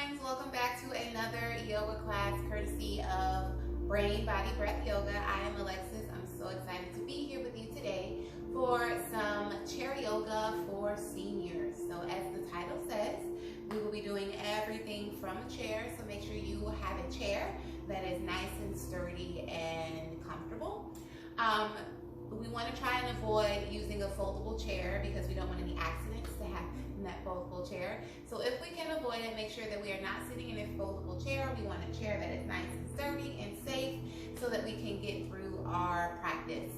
friends, welcome back to another yoga class courtesy of Brain, Body, Breath Yoga. I am Alexis. I'm so excited to be here with you today for some chair yoga for seniors. So as the title says, we will be doing everything from a chair. So make sure you have a chair that is nice and sturdy and comfortable. We want to try and avoid using a foldable chair because we don't want any accidents to happen in that foldable chair. So if we can avoid it, make sure that we are not sitting in a foldable chair. We want a chair that is nice and sturdy and safe so that we can get through our practice.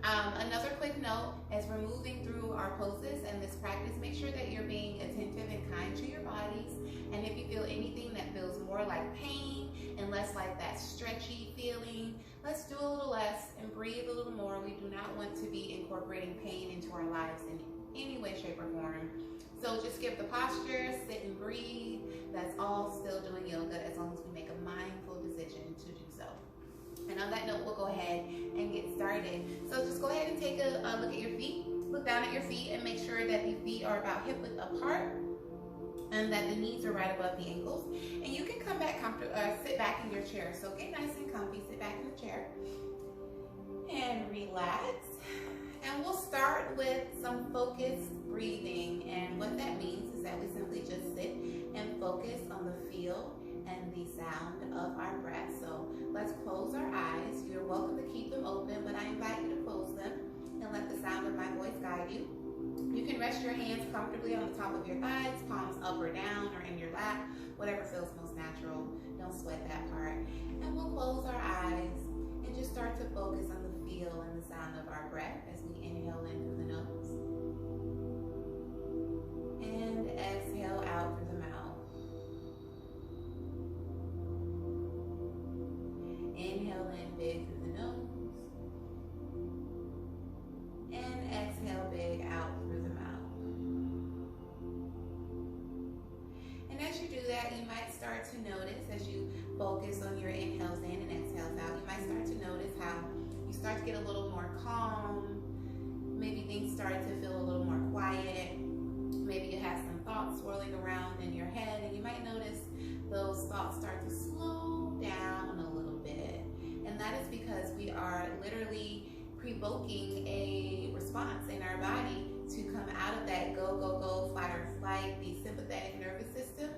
Another quick note, as we're moving through our poses and this practice, make sure that you're being attentive and kind to your bodies. And if you feel anything that feels more like pain and less like that stretchy feeling, let's do a little less and breathe a little more. We do not want to be incorporating pain into our lives in any way, shape, or form. So just skip the posture, sit and breathe. That's all still doing yoga as long as we make a mindful decision to do so. And on that note, we'll go ahead and get started. So just go ahead and take a look at your feet. Look down at your feet and make sure that the feet are about hip width apart and that the knees are right above the ankles. And you can come back sit back in your chair. So get nice and comfy, sit back in the chair and relax. And we'll start with some focused breathing. And what that means is that we simply just sit and focus on the feel and the sound of our breath. So let's close our eyes. You're welcome to keep them open, but I invite you to close them and let the sound of my voice guide you. You can rest your hands comfortably on the top of your thighs, palms up or down or in your lap, whatever feels most natural. Don't sweat that part. And we'll close our eyes and just start to focus on the feel and the sound of our breath as we inhale in through the nose and exhale out through the mouth. Inhale in big through the nose and exhale big out through the mouth. And as you do that, you might start to notice as you focus on your inhales in and exhales out, you might start to notice how you start to get a little more calm. Maybe things start to feel a little more quiet. Maybe you have some thoughts swirling around in your head, and you might notice those thoughts start to slow down a little bit. And that is because we are literally provoking a response in our body to come out of that go, go, go, fight or flight, the sympathetic nervous system,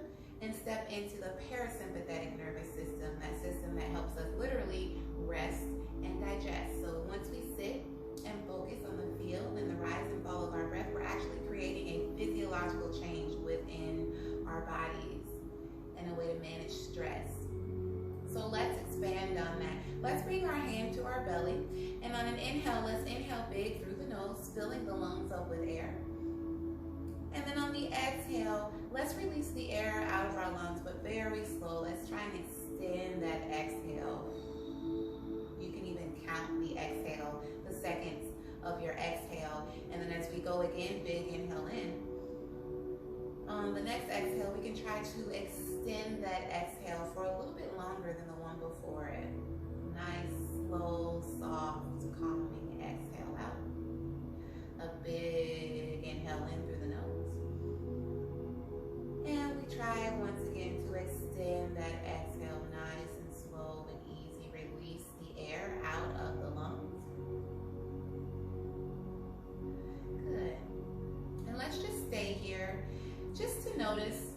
and step into the parasympathetic nervous system, that system that helps us literally rest and digest. So once we sit and focus on the feel and the rise and fall of our breath, we're actually creating a physiological change within our bodies and a way to manage stress. So let's expand on that. Let's bring our hand to our belly, and on an inhale, let's inhale big through the nose, filling the lungs up with air. And then on the exhale, let's release the air out of our lungs, but very slow. Let's try and extend that exhale. You can even count the exhale, the seconds of your exhale. And then as we go again, big inhale in. On the next exhale, we can try to extend that exhale for a little bit longer than the one before it. Nice, slow, soft, calming exhale out. A big inhale in through the nose. And we try once again to extend that exhale nice and slow and easy. Release the air out of the lungs. Good. And let's just stay here just to notice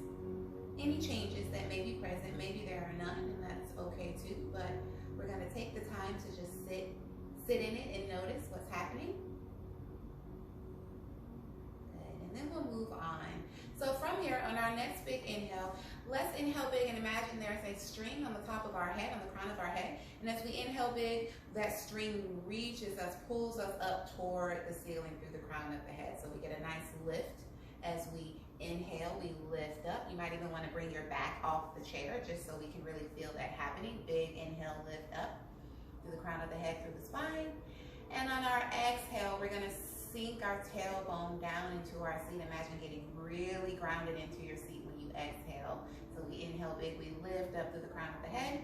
any changes that may be present. Maybe there are none, and that's okay too, but we're going to take the time to just sit in it and notice what's happening. Good. And then we'll move on. So from here, on our next big inhale, let's inhale big and imagine there's a string on the top of our head, on the crown of our head. And as we inhale big, that string reaches us, pulls us up toward the ceiling through the crown of the head. So we get a nice lift as we inhale, we lift up. You might even want to bring your back off the chair just so we can really feel that happening. Big inhale, lift up through the crown of the head, through the spine. And on our exhale, we're going to sink our tailbone down into our seat. Imagine getting really grounded into your seat when you exhale. So we inhale big, we lift up through the crown of the head.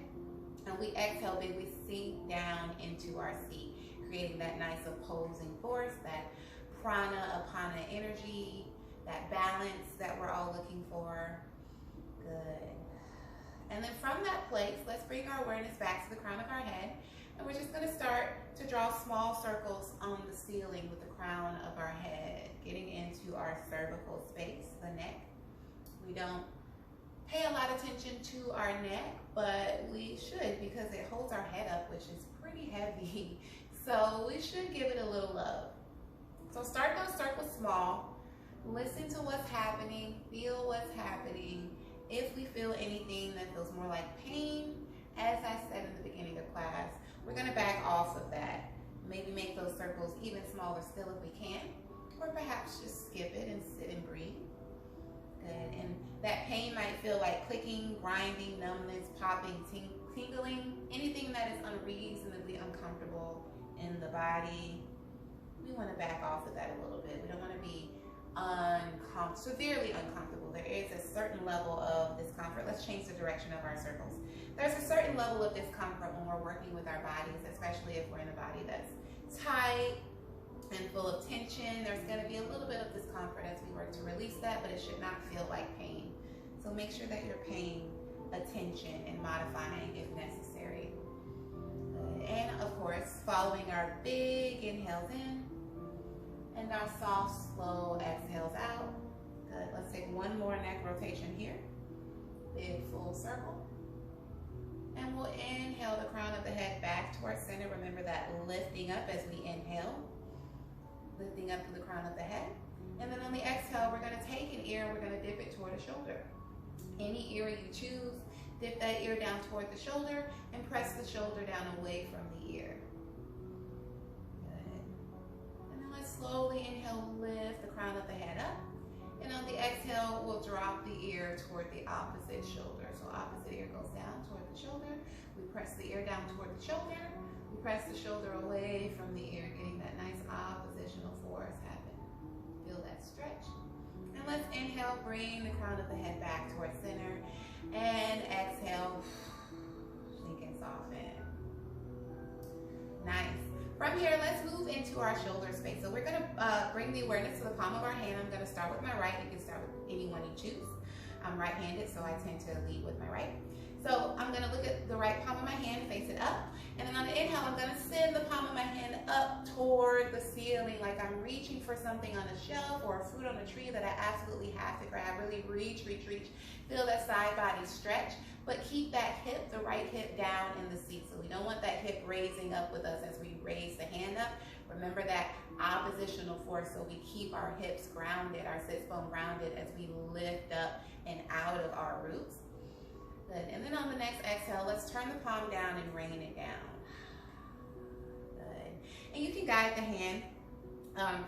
And we exhale big, we sink down into our seat, creating that nice opposing force, that prana, apana energy, that balance that we're all looking for. Good. And then from that place, let's bring our awareness back to the crown of our head. And we're just gonna start to draw small circles on the ceiling with the crown of our head, getting into our cervical space, the neck. We don't pay a lot of attention to our neck, but we should, because it holds our head up, which is pretty heavy. So we should give it a little love. So start those circles small. Listen to what's happening, feel what's happening. If we feel anything that feels more like pain, as I said in the beginning of class, we're gonna back off of that. Maybe make those circles even smaller still if we can, or perhaps just skip it and sit and breathe. Good, and that pain might feel like clicking, grinding, numbness, popping, tingling, anything that is unreasonably uncomfortable in the body. We wanna back off of that a little bit. We don't wanna be severely uncomfortable. There is a certain level of discomfort. Let's change the direction of our circles. There's a certain level of discomfort when we're working with our bodies, especially if we're in a body that's tight and full of tension. There's going to be a little bit of discomfort as we work to release that, but it should not feel like pain. So make sure that you're paying attention and modifying if necessary. And of course, following our big inhales in and our soft, slow exhales out. Good. Let's take one more neck rotation here. Big full circle. And we'll inhale the crown of the head back towards center. Remember that lifting up as we inhale. Lifting up to the crown of the head. And then on the exhale, we're going to take an ear and we're going to dip it toward a shoulder. Any ear you choose, dip that ear down toward the shoulder and press the shoulder down away from the ear. Good. And then let's slowly inhale, lift the crown of the head up. And on the exhale, we'll drop the ear toward the opposite shoulder. So opposite ear goes down toward the shoulder. We press the ear down toward the shoulder. We press the shoulder away from the ear, getting that nice oppositional force happen. Feel that stretch. And let's inhale, bring the crown of the head back towards center. And exhale, sink and soften. Nice. From here, let's move into our shoulder space. So we're gonna bring the awareness to the palm of our hand. I'm gonna start with my right. You can start with any one you choose. I'm right-handed, so I tend to lead with my right. So I'm gonna look at the right palm of my hand, face it up. And then on the inhale, I'm gonna send the palm of my hand up toward the ceiling, like I'm reaching for something on a shelf or a fruit on a tree that I absolutely have to grab. Really reach, reach, reach. Feel that side body stretch, but keep that hip, the right hip down in the seat. So we don't want that hip raising up with us as we raise the hand up. Remember that oppositional force, so we keep our hips grounded, our sits bone grounded as we lift up and out of our roots. Good. And then on the next exhale, let's turn the palm down and rain it down. Good. And you can guide the hand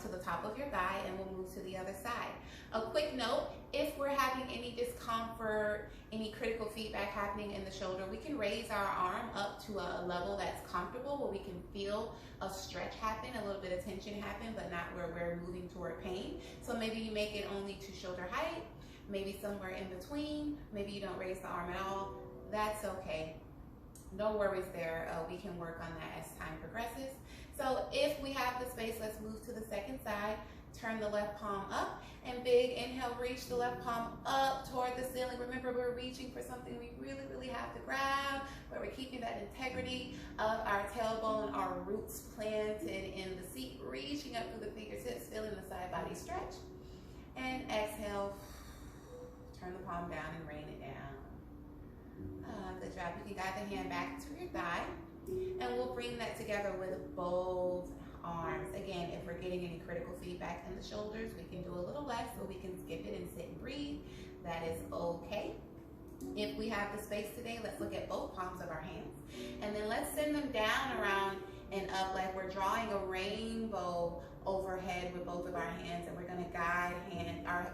to the top of your thigh, and we'll move to the other side. A quick note, if we're having any discomfort, any critical feedback happening in the shoulder, we can raise our arm up to a level that's comfortable where we can feel a stretch happen, a little bit of tension happen, but not where we're moving toward pain. So maybe you make it only to shoulder height, maybe somewhere in between, maybe you don't raise the arm at all. That's okay. No worries there. We can work on that as time progresses. So if we have the space, let's move to the second side. Turn the left palm up and big inhale, reach the left palm up toward the ceiling. Remember, we're reaching for something we really, really have to grab, but we're keeping that integrity of our tailbone, our roots planted in the seat, reaching up through the fingertips, feeling the side body stretch. And exhale, turn the palm down and rain it down. Good job. You can guide the hand back to your thigh, and we'll bring that together with both arms. Again, if we're getting any critical feedback in the shoulders, we can do a little less, so we can skip it and sit and breathe. That is okay. If we have the space today, let's look at both palms of our hands, and then let's send them down, around, and up like we're drawing a rainbow overhead with both of our hands, and we're going to guide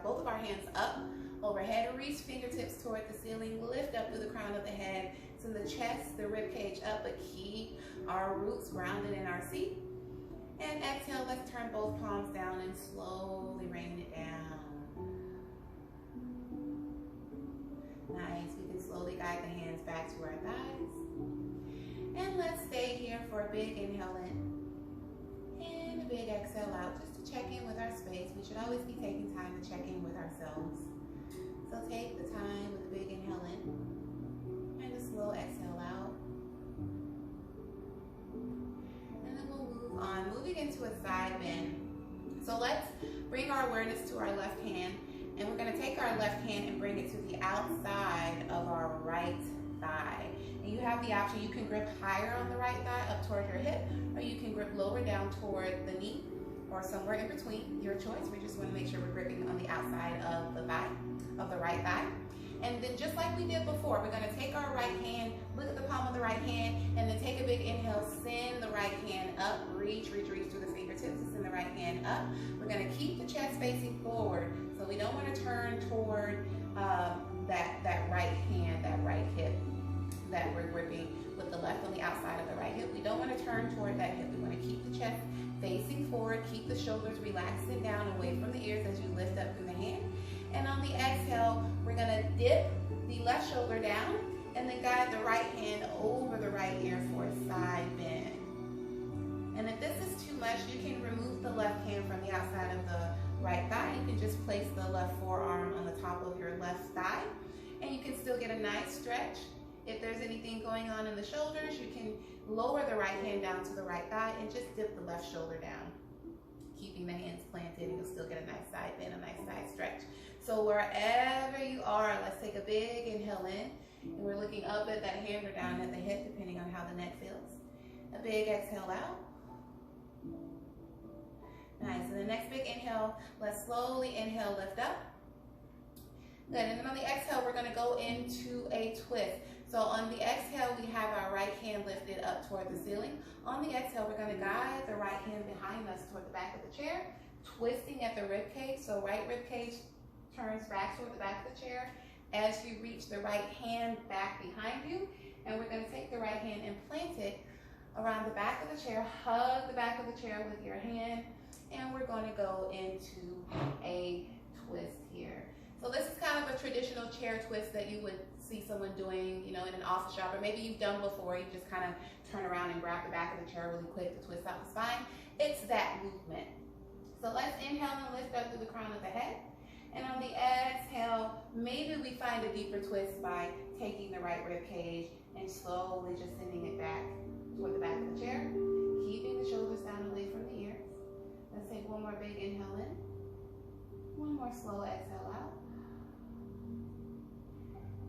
both of our hands up overhead, reach fingertips toward the ceiling, lift up through the crown of the head, send the chest, the rib cage up, but keep our roots grounded in our seat. And exhale, let's turn both palms down and slowly rain it down. Nice. We can slowly guide the hands back to our thighs. And let's stay here for a big inhale in and a big exhale out, just to check in with our space. We should always be taking time to check in with ourselves. So take the time with a big inhale in moving into a side bend. So let's bring our awareness to our left hand, and we're going to take our left hand and bring it to the outside of our right thigh. And you have the option, you can grip higher on the right thigh up toward your hip, or you can grip lower down toward the knee, or somewhere in between, your choice. We just want to make sure we're gripping on the outside of the thigh, of the right thigh. And then just like we did before, we're going to take our right hand, look at the palm of the right hand, and then take a big inhale, send the right hand up, reach through the fingertips, send the right hand up. We're going to keep the chest facing forward, so we don't want to turn toward that right hand, that right hip that we're gripping with the left on the outside of the right hip. We don't want to turn toward that hip. We want to keep the chest facing forward, keep the shoulders relaxing down away from the ears as you lift up through the hand. And on the exhale, we're going to dip the left shoulder down and then guide the right hand over the right ear for a side bend. And if this is too much, you can remove the left hand from the outside of the right thigh. You can just place the left forearm on the top of your left thigh, and you can still get a nice stretch. If there's anything going on in the shoulders, you can lower the right hand down to the right thigh and just dip the left shoulder down, keeping the hands planted, and you'll still get a nice side bend, a nice side stretch. So wherever you are, let's take a big inhale in, and we're looking up at that hand or down at the hip, depending on how the neck feels. A big exhale out. Nice, and the next big inhale, let's slowly inhale, lift up. Good, and then on the exhale, we're gonna go into a twist. So on the exhale, we have our right hand lifted up toward the ceiling. On the exhale, we're gonna guide the right hand behind us toward the back of the chair, twisting at the rib cage. So right rib cage turns back toward the back of the chair as you reach the right hand back behind you. And we're gonna take the right hand and plant it around the back of the chair, hug the back of the chair with your hand, and we're gonna go into a twist here. So this is kind of a traditional chair twist that you would see someone doing, you know, in an office job, or maybe you've done before. You just kind of turn around and grab the back of the chair really quick to twist out the spine. It's that movement. So let's inhale and lift up through the crown of the head. And on the exhale, maybe we find a deeper twist by taking the right rib cage and slowly just sending it back toward the back of the chair, keeping the shoulders down away from the ears. Let's take one more big inhale in, one more slow exhale out.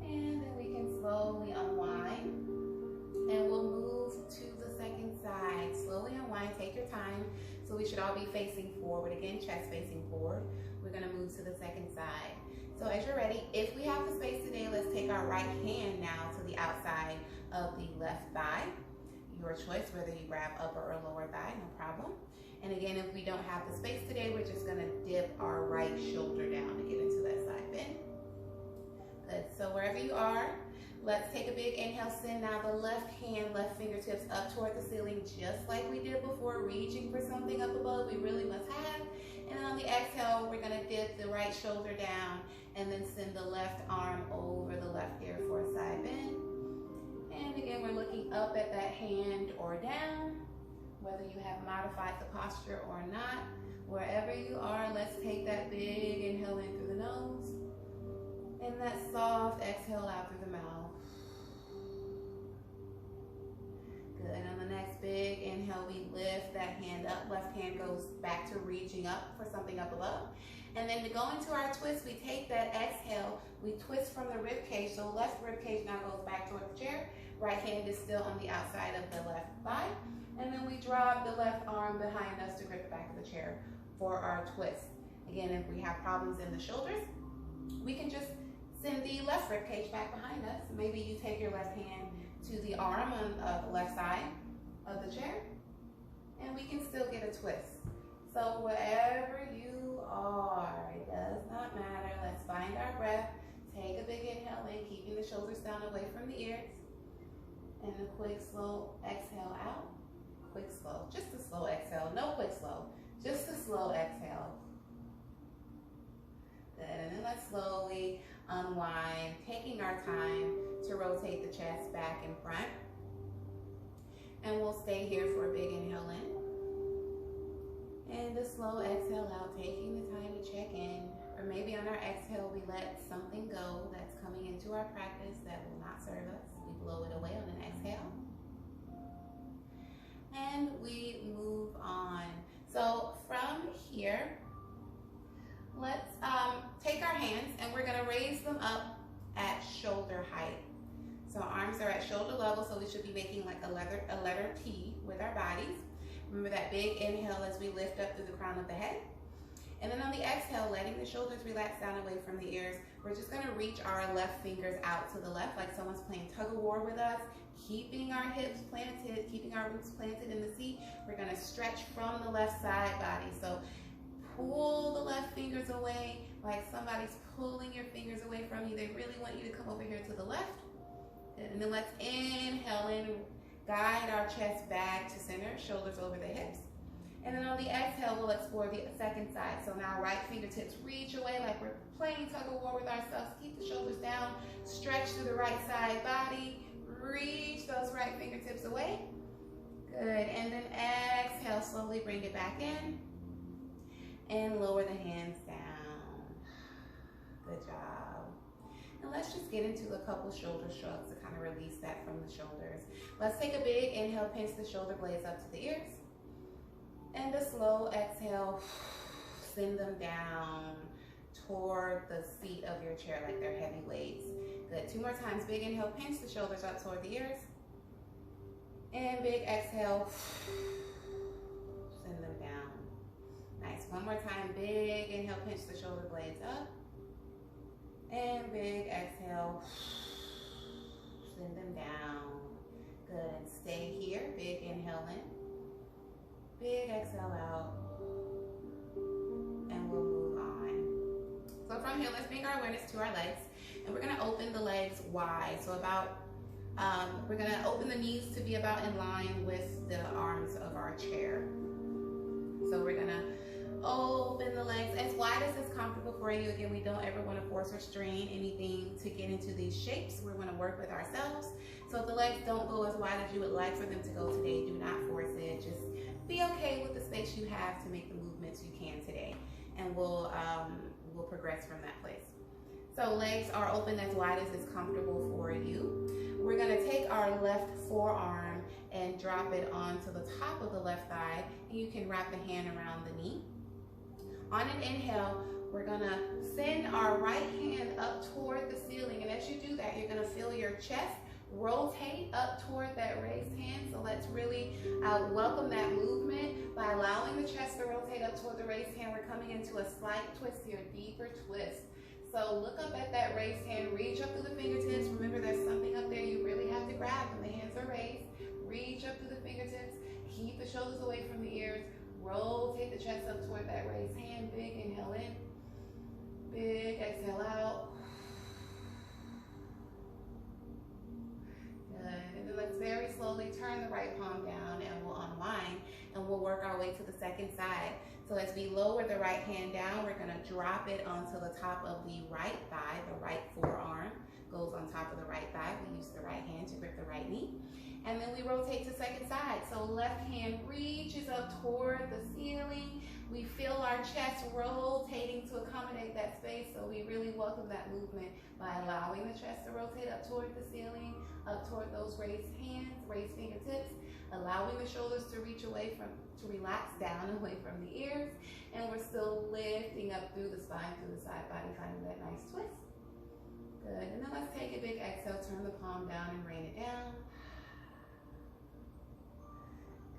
And then we can slowly unwind, and we'll move to the second side. Slowly unwind, take your time. So we should all be facing forward. Again, chest facing forward. We're gonna move to the second side. So as you're ready, if we have the space today, let's take our right hand now to the outside of the left thigh. Your choice, whether you grab upper or lower thigh, no problem. And again, if we don't have the space today, we're just gonna dip our right shoulder down to get into that side bend. Good, so wherever you are, let's take a big inhale, send now the left hand, left fingertips up toward the ceiling, just like we did before, reaching for something up above we really must have. And on the exhale, we're gonna dip the right shoulder down and then send the left arm over the left ear for a side bend. And again, we're looking up at that hand or down, whether you have modified the posture or not. Wherever you are, let's take that big inhale in through the nose and that soft exhale out through the mouth. Good, and on the next big inhale, we lift that hand up. Left hand goes back to reaching up for something up above. And then to go into our twist, we take that exhale, we twist from the rib cage. So left rib cage now goes back toward the chair. Right hand is still on the outside of the left thigh. And then we drop the left arm behind us to grip the back of the chair for our twist. Again, if we have problems in the shoulders, we can just send the left rib cage back behind us. Maybe you take your left hand to the arm on the left side of the chair, and we can still get a twist. So wherever you are, it does not matter. Let's find our breath. Take a big inhale in, keeping the shoulders down away from the ears. And a quick, slow exhale out. Quick, slow. Just a slow exhale. No quick, slow. Just a slow exhale. Good. And then let's slowly unwind, taking our time to rotate the chest back and front. And we'll stay here for a big inhale in. And a slow exhale out, taking the time to check in. Or maybe on our exhale, we let something go that's coming into our practice that will not serve us. We blow it away on an exhale. and we move on. So from here, let's take our hands and we're gonna raise them up at shoulder height. So arms are at shoulder level, so we should be making like a letter T with our bodies. Remember that big inhale as we lift up through the crown of the head. And then on the exhale, letting the shoulders relax down away from the ears, we're just gonna reach our left fingers out to the left like someone's playing tug of war with us, keeping our hips planted, keeping our roots planted in the seat. We're gonna stretch from the left side body. So pull the left fingers away like somebody's pulling your fingers away from you. They really want you to come over here to the left. And then let's inhale in, guide our chest back to center, shoulders over the hips. And then on the exhale, we'll explore the second side. So now right fingertips reach away like we're playing tug of war with ourselves. Keep the shoulders down, stretch through the right side body, reach those right fingertips away. Good, and then exhale, slowly bring it back in and lower the hands down. Good job. And let's just get into a couple shoulder shrugs to kind of release that from the shoulders. Let's take a big inhale, pinch the shoulder blades up to the ears. And a slow exhale, send them down toward the seat of your chair like they're heavy weights. Good, 2 more times. Big inhale, pinch the shoulders up toward the ears. And big exhale, send them down. Nice, 1 more time. Big inhale, pinch the shoulder blades up. And big exhale, send them down. Good, and stay here. Big inhale in. Big exhale out. And we'll move on. So from here, let's bring our awareness to our legs. And we're gonna open the legs wide. So we're gonna open the knees to be about in line with the arms of our chair. So we're gonna open the legs as wide as is comfortable for you. Again, we don't ever want to force or strain anything to get into these shapes. We're going to work with ourselves. So if the legs don't go as wide as you would like for them to go today, do not force it. Just be okay with the space you have to make the movements you can today, and we'll progress from that place. So legs are open as wide as is comfortable for you. We're going to take our left forearm and drop it onto the top of the left thigh, and you can wrap the hand around the knee. On an inhale, we're gonna send our right hand up toward the ceiling. And as you do that, you're gonna feel your chest rotate up toward that raised hand. So let's really welcome that movement by allowing the chest to rotate up toward the raised hand. We're coming into a slight twist here, deeper twist. So look up at that raised hand, reach up through the fingertips. Remember, there's something up there you really have to grab when the hands are raised. Reach up through the fingertips, keep the shoulders away from the ears. Rotate the chest up toward that raised hand. Big inhale in. Big exhale out. Good. And then let's very slowly turn the right palm down and we'll unwind and we'll work our way to the second side. So as we lower the right hand down, we're going to drop it onto the top of the right thigh. The right forearm goes on top of the right thigh. We use the right hand to grip the right knee. And then we rotate to second side. So left hand reaches up toward the ceiling. We feel our chest rotating to accommodate that space. So we really welcome that movement by allowing the chest to rotate up toward the ceiling, up toward those raised hands, raised fingertips, allowing the shoulders to reach away to relax down away from the ears. And we're still lifting up through the spine, through the side body, finding that nice twist. Good. And then let's take a big exhale, turn the palm down and rain it down.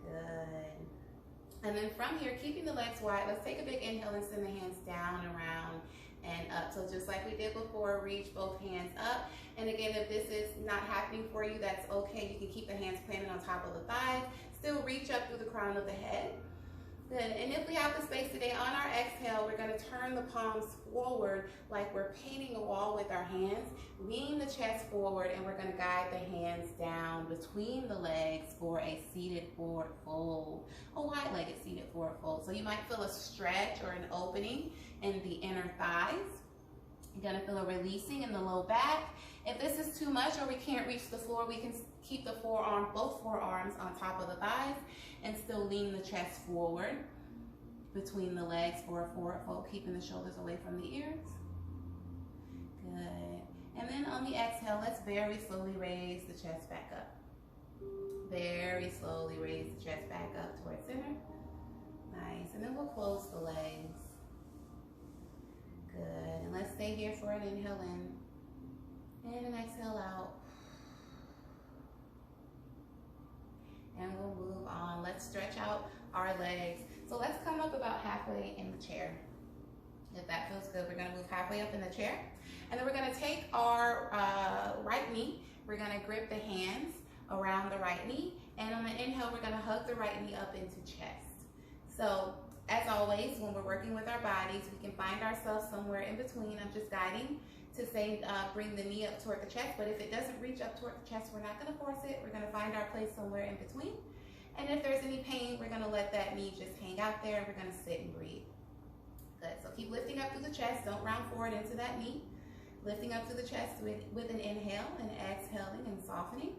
Good. And then from here, keeping the legs wide, let's take a big inhale and send the hands down, around, and up. So just like we did before, reach both hands up. And again, if this is not happening for you, that's okay. You can keep the hands planted on top of the thighs. Still reach up through the crown of the head. Good. And if we have the space today, on our exhale, we're going to turn the palms forward like we're painting a wall with our hands. Lean the chest forward, and we're going to guide the hands down between the legs for a seated forward fold, a wide-legged seated forward fold. So you might feel a stretch or an opening in the inner thighs. You're going to feel a releasing in the low back. If this is too much or we can't reach the floor, we can keep the both forearms on top of the thighs and still lean the chest forward between the legs for a forward fold, keeping the shoulders away from the ears. Good. And then on the exhale, let's very slowly raise the chest back up. Very slowly raise the chest back up towards center. Nice, and then we'll close the legs. Good, and let's stay here for an inhale in and an exhale out. And we'll move on. Let's stretch out our legs. So let's come up about halfway in the chair. If that feels good, we're gonna move halfway up in the chair. And then we're gonna take our right knee. We're gonna grip the hands around the right knee. And on the inhale, we're gonna hug the right knee up into chest. So as always, when we're working with our bodies, we can find ourselves somewhere in between. I'm just guiding to say bring the knee up toward the chest, but if it doesn't reach up toward the chest, we're not gonna force it. We're gonna find our place somewhere in between. And if there's any pain, we're gonna let that knee just hang out there. We're gonna sit and breathe. Good, so keep lifting up through the chest. Don't round forward into that knee. Lifting up through the chest with an inhale and exhaling and softening.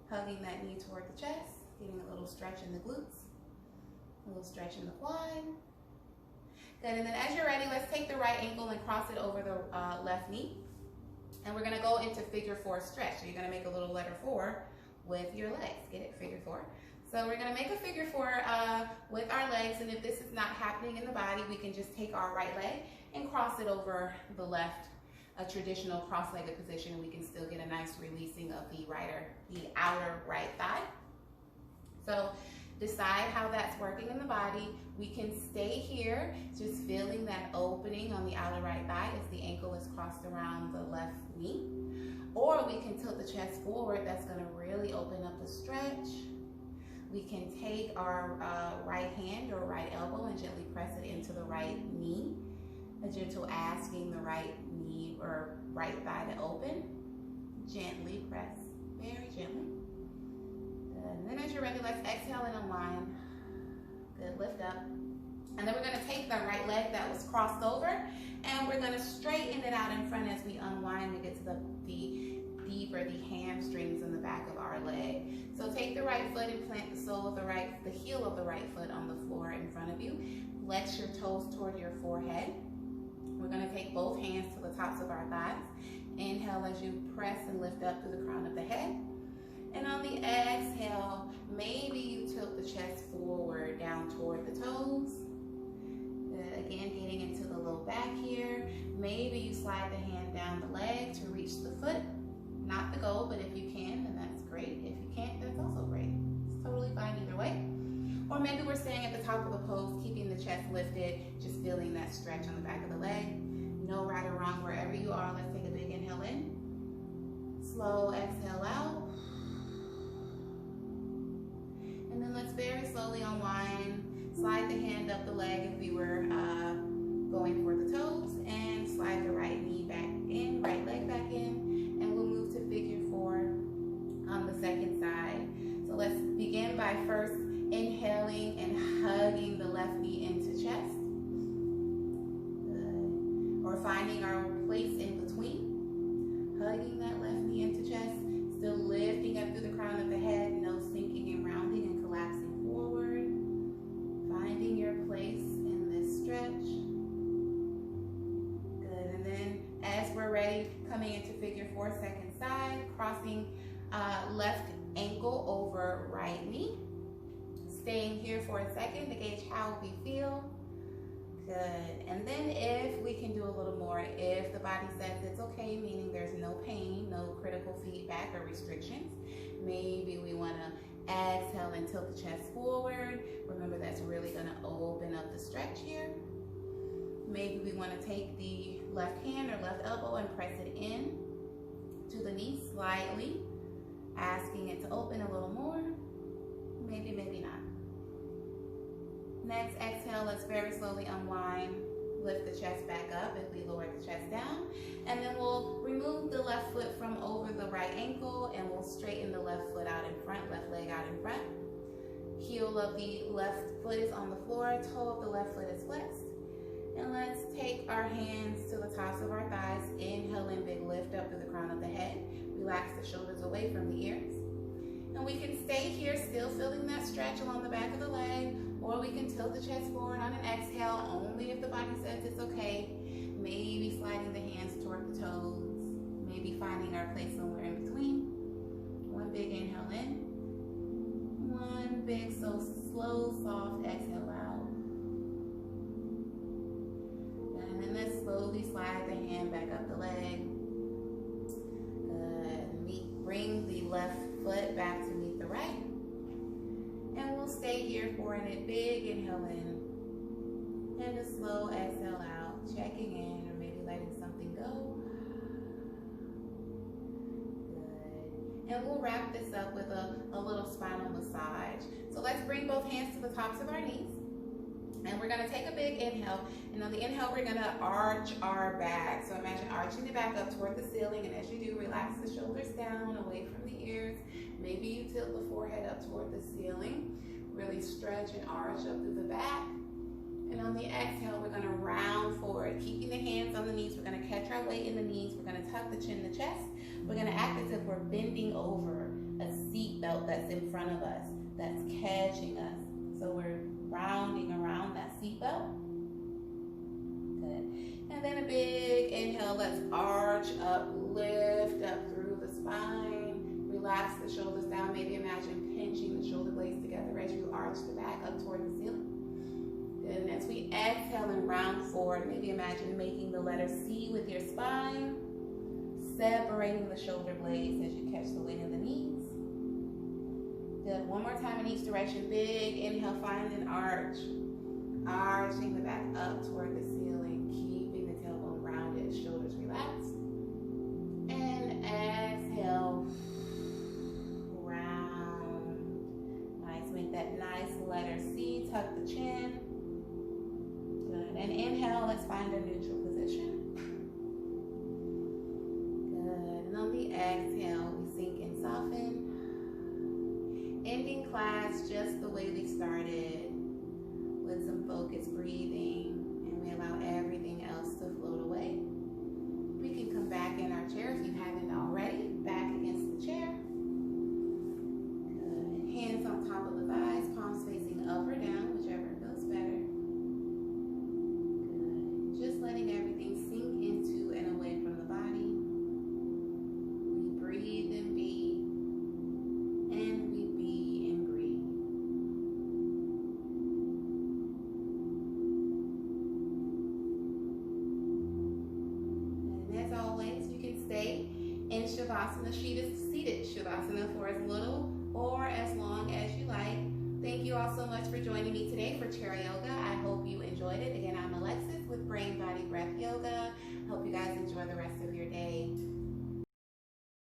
Hugging that knee toward the chest, getting a little stretch in the glutes, a little stretch in the quad. Good, and then as you're ready, let's take the right ankle and cross it over the left knee. And we're gonna go into figure 4 stretch. So you're gonna make a little letter 4 with your legs. Get it, figure 4. So we're gonna make a figure 4 with our legs, and if this is not happening in the body, we can just take our right leg and cross it over the left, a traditional cross-legged position. We can still get a nice releasing of the outer right thigh. So decide how that's working in the body. We can stay here, just feeling that opening on the outer right thigh as the ankle is crossed around the left knee. Or we can tilt the chest forward. That's gonna really open up the stretch. We can take our right hand or right elbow and gently press it into the right knee. A gentle asking the right knee or right thigh to open. Gently press, very gently. And then as you're ready, let's exhale and unwind. Good, lift up. And then we're gonna take the right leg that was crossed over and we're gonna straighten it out in front as we unwind and get to the deeper, the hamstrings in the back of our leg. So take the right foot and plant the heel of the right foot on the floor in front of you. Flex your toes toward your forehead. We're gonna take both hands to the tops of our thighs. Inhale as you press and lift up through the crown of the head. And on the exhale, maybe you tilt the chest forward down toward the toes. Again, getting into the low back here. Maybe you slide the hand down the leg to reach the foot. Not the goal, but if you can, then that's great. If you can't, that's also great. It's totally fine either way. Or maybe we're staying at the top of the pose, keeping the chest lifted, just feeling that stretch on the back of the leg. No right or wrong wherever you are. Let's take a big inhale in. Slow exhale out. And then let's very slowly unwind. Slide the hand up the leg if we were going for the toes, and slide the right knee back in, right leg back in, and we'll move to figure 4 on the second side. So let's begin by first inhaling and hugging the left knee into chest. Good. Or finding our place in between. Hugging that left knee into chest. Still lifting up through the crown of the head. No sinking and rounding and collapsing forward. Finding your place in this stretch. Good. And then as we're ready, coming into figure 4, second side. Crossing left ankle over right knee. Staying here for a second to gauge how we feel. Good. And then if we can do a little more, if the body says it's okay, meaning there's no pain, no critical feedback or restrictions, maybe we want to exhale and tilt the chest forward. Remember, that's really going to open up the stretch here. Maybe we want to take the left hand or left elbow and press it in to the knee slightly, asking it to open a little more. Maybe, maybe not. Next, exhale, let's very slowly unwind. Lift the chest back up if we lower the chest down. And then we'll remove the left foot from over the right ankle and we'll straighten the left foot out in front, left leg out in front. Heel of the left foot is on the floor, toe of the left foot is flexed. And let's take our hands to the tops of our thighs. Inhale in, big lift up through the crown of the head. Relax the shoulders away from the ears. And we can stay here, still feeling that stretch along the back of the leg, or we can tilt the chest forward on an exhale, only if the body says it's okay. Maybe sliding the hands toward the toes, maybe finding our place somewhere in between. One big inhale in, big, so slow, soft exhale out. And then let's slowly slide the hand back up the leg. Good. Bring the left foot back to meet the right. And we'll stay here for a big inhale in and a slow exhale out, checking in or maybe letting something go. Good. And we'll wrap this up with a little spinal massage. So let's bring both hands to the tops of our knees. And we're going to take a big inhale. And on the inhale, we're going to arch our back. So imagine arching the back up toward the ceiling. And as you do, relax the shoulders down, away from the ears. Maybe you tilt the forehead up toward the ceiling. Really stretch and arch up through the back. And on the exhale, we're going to round forward, keeping the hands on the knees. We're going to catch our weight in the knees. We're going to tuck the chin in the chest. We're going to act as if we're bending over a seat belt that's in front of us, that's catching us. So we're rounding around that seat belt. Good. And then a big inhale. Let's arch up, lift up through the spine. Relax the shoulders down. Maybe imagine pinching the shoulder blades together as you arch the back up toward the ceiling. Good. And as we exhale and round forward, maybe imagine making the letter C with your spine, separating the shoulder blades as you catch the weight of the knees. Good. One more time in each direction. Big inhale, find an arch. Arching the back up toward the ceiling, keeping the tailbone rounded, shoulders relaxed. And exhale, round. Nice. Make that nice letter C. Tuck the chin. Good. And inhale, let's find a neutral position. Good. And on the exhale, we sink and soften. Ending class just the way we started, with some focused breathing, and we allow everything else to float away. We can come back in our chair if you haven't already, back against the chair. Good. Hands on top of the thighs, palms facing up or down, whichever feels better. Good. Just letting everything sink into and away from the body. We breathe and be, and we be and breathe. And as always, you can stay in Shavasana, seated Shavasana, for as little or as long as you like. Thank you all so much for joining me today for Chair Yoga. I hope you enjoyed it. Again, I'm Alexis with Brain, Body, Breath Yoga. I hope you guys enjoy the rest of your day.